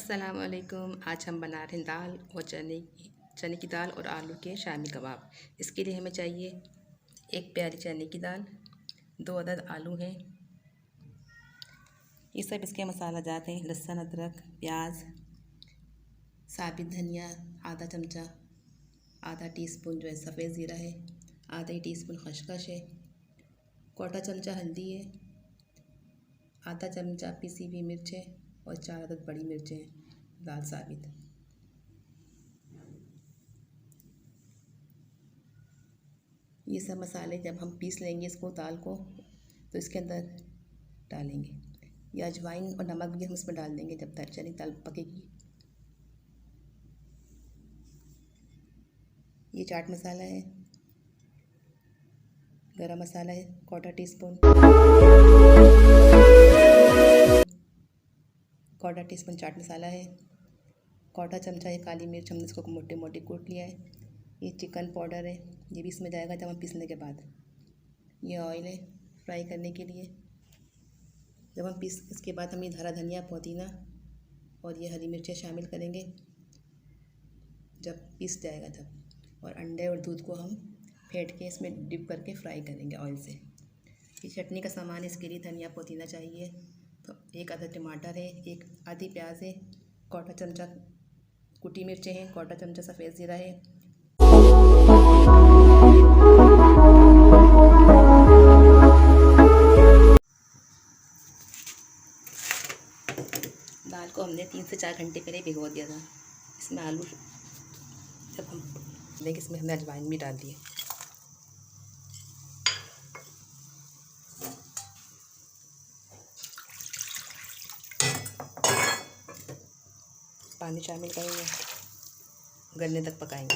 अस्सलाम वालेकुम। आज हम बना रहे हैं दाल और चने की दाल और आलू के शामी कबाब। इसके लिए हमें चाहिए एक प्याली चने की दाल, 2 अदद आलू हैं। ये सब इसके मसाला जाते हैं: लहसुन, अदरक, प्याज, साबित धनिया आधा चमचा, आधा टीस्पून जो है सफ़ेद ज़ीरा है, आधा ही टीस्पून खसखस है, 1/4 चमचा हल्दी है, आधा चमचा पिसी हुई मिर्च है और 4 अदद बड़ी मिर्चें हैं लाल साबित। ये सब मसाले जब हम पीस लेंगे इसको दाल को तो इसके अंदर डालेंगे। या अजवाइन और नमक भी हम इसमें डाल देंगे जब तक चने की दाल पकेगी। ये चाट मसाला है, गरम मसाला है 1/4 टीस्पून, 1/4 टीस्पून चाट मसाला है, 1/4 चमचा ये काली मिर्च हमने इसको मोटे मोटे कूट लिया है। ये चिकन पाउडर है, ये भी इसमें जाएगा जब हम पीसने के बाद। ये ऑयल है फ्राई करने के लिए। जब हम इसके बाद हम ये हरा धनिया, पुदीना और ये हरी मिर्चें शामिल करेंगे जब पीस जाएगा तब। और अंडे और दूध को हम फेंट के इसमें डिप करके फ्राई करेंगे ऑयल से। ये चटनी का सामान, इसके लिए धनिया पुदीना चाहिए। तो 1 आधा टमाटर है, एक आधी प्याज है, 1/4 चमचा कुटी मिर्चें हैं, 1/4 चमचा सफ़ेद ज़ीरा है। दाल को हमने 3 से 4 घंटे पहले भिगो दिया था। इसमें आलू जब हम देखिए इसमें हमने अजवाइन भी डाल दिए। पानी शामिल करेंगे, गलने तक पकाएंगे।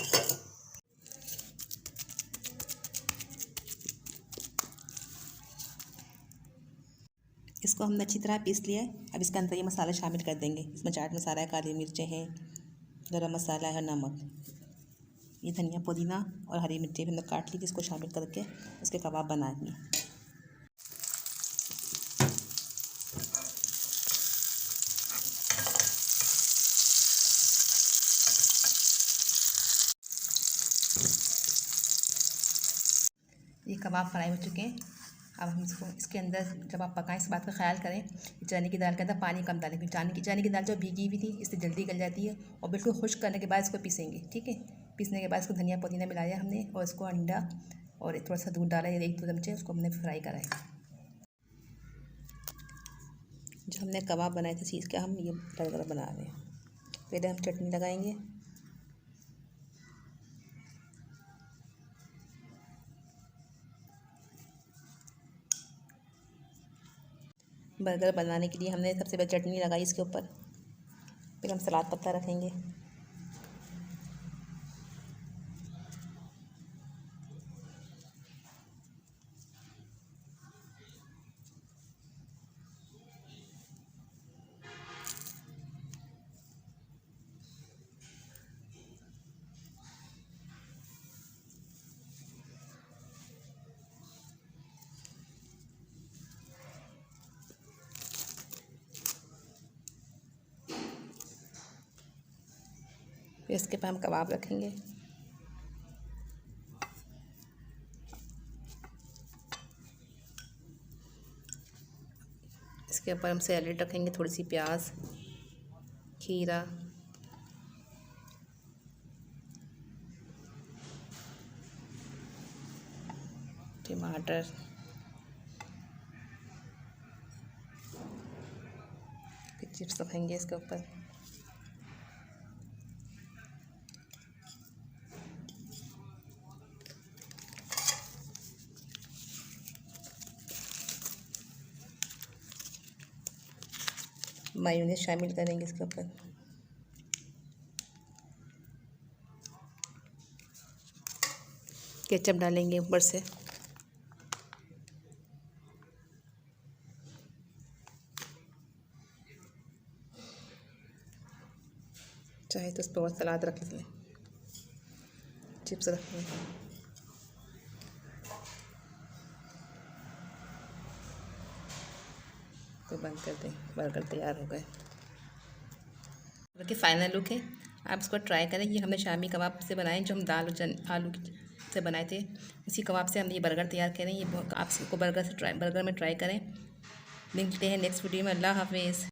इसको हमने अच्छी तरह पीस लिया है। अब इसके अंदर ये मसाला शामिल कर देंगे। इसमें चाट मसाला है, काली मिर्चें हैं, गरम मसाला है, नमक, ये धनिया पुदीना और हरी मिर्ची भी हमने काट ली, इसको शामिल करके उसके कबाब बनाएंगे। ये कबाब फ्राई हो चुके हैं। अब हम इसको इसके अंदर जब आप पकाएं इस बात का ख्याल करें कि चने की दाल के अंदर पानी कम डालें, क्योंकि चने की दाल जो भीगी हुई थी इससे जल्दी गल जाती है। और बिल्कुल खुश्क करने के बाद इसको पीसेंगे, ठीक है। पीसने के बाद इसको धनिया पुदीना मिलाया हमने और इसको अंडा और थोड़ा सा दूध डाला, 1-2 चमचे, उसको हमने फ्राई करा है। जो हमने कबाब बनाए थे चीज़ का, हम ये बर्गर बना रहे हैं। पहले हम चटनी लगाएंगे, बर्गर बनाने के लिए हमने सबसे पहले चटनी लगाई इसके ऊपर, फिर हम सलाद पत्ता रखेंगे, फिर इसके ऊपर हम कबाब रखेंगे। इसके ऊपर हम सैलेड रखेंगे, थोड़ी सी प्याज, खीरा, टमाटर, फिर चिप्स रखेंगे इसके ऊपर। मायोनीज शामिल करेंगे इसके ऊपर। केचप डालेंगे ऊपर से। चाहे तो उस पर और सलाद रख लें, चिप्स रख लें। तो बंद कर दें, बर्गर तैयार हो गए। कि फाइनल लुक है, आप इसको ट्राई करें। ये हमने शामी कबाब से बनाए, जो हम दाल और आलू से बनाए थे, उसी कबाब से हम ये बर्गर तैयार करें। ये आप इसको बर्गर में ट्राई करें। मिलते हैं नेक्स्ट वीडियो में। अल्लाह हाफिज़।